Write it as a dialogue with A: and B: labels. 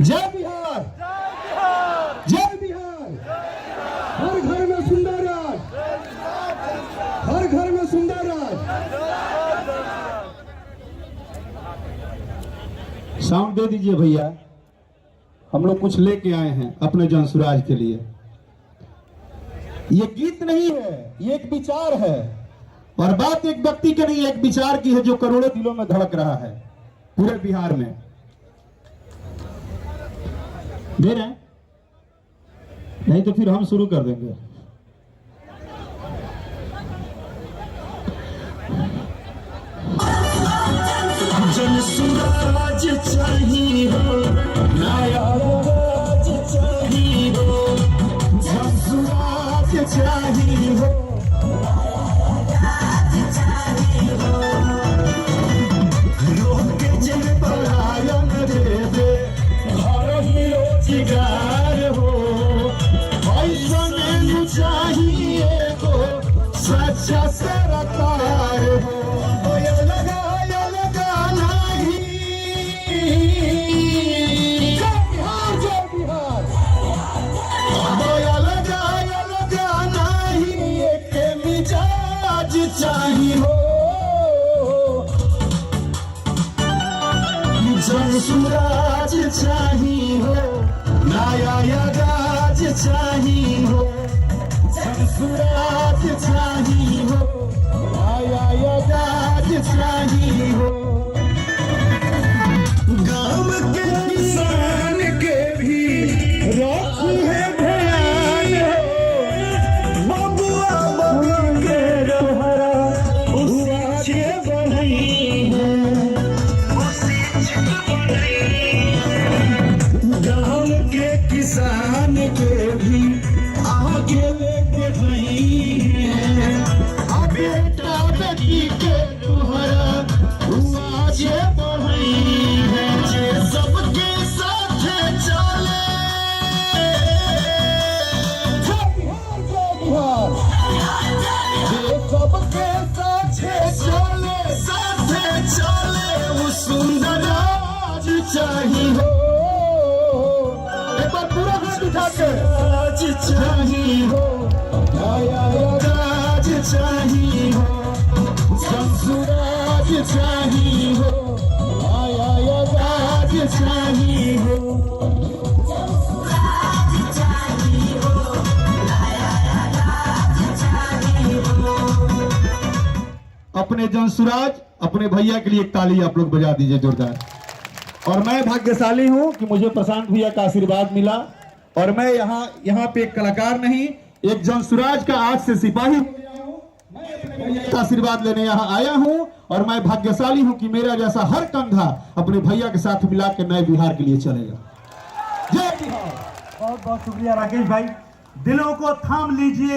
A: जय बिहार, जय बिहार। हर घर में सुंदर राज, हर घर में सुंदर राज। साउंड दे दीजिए भैया, हम लोग कुछ लेके आए हैं अपने जनसुराज के लिए। ये गीत नहीं है, ये एक विचार है, और बात एक व्यक्ति की नहीं, एक विचार की है जो करोड़ों दिलों में धड़क रहा है पूरे बिहार में। दे रहे हैं? नहीं तो फिर हम शुरू कर देंगे। जनसुराज चाहिए हो, नया राज चाहिए हो, जनसुराज चाहिए हो, रोक के जन पलायन दे दे, घर ही रोजगार हो, पैसा में चाहिए तो सच्चा सरकार हो। चाहिए हो, जनसुराज चाहिए हो, नया राज चाहिए हो, जनसुराज चाहिए हो, नया राज चाहिए हो। गांव के किसान के भी रखी है ध्यान हो, बबुआ बबुआ के रहरा हुआ के बढ़ई है, गांव के किसान के भी आगे लेके गई है, बेटा बेटी के रहरा हुआ के बढ़ई है, जे सबके साथ चले, जे सबके साथ चले, वो सुंदर राज चाहिए हो। एक बार पूरा हाथ उठा के राज चाहिए हो, नया राज चाहिए हो, जनसुराज चाहिए हो, नया राज चाहिए हो। अपने जनसुराज, अपने भैया के लिए एक ताली आप लोग बजा दीजिए जोरदार। और मैं भाग्यशाली हूं कि मुझे प्रशांत भैया का आशीर्वाद मिला, और मैं यहाँ पे एक कलाकार नहीं, एक जनसुराज का आज से सिपाही हो गया हूं। मैं अपने भैया का आशीर्वाद लेने यहाँ आया हूं, और मैं भाग्यशाली हूं कि मेरा जैसा हर कंधा अपने भैया के साथ मिला के नए बिहार के लिए चलेगा। जय बिहार।
B: बहुत बहुत शुक्रिया राकेश भाई, दिलों को थाम लीजिए।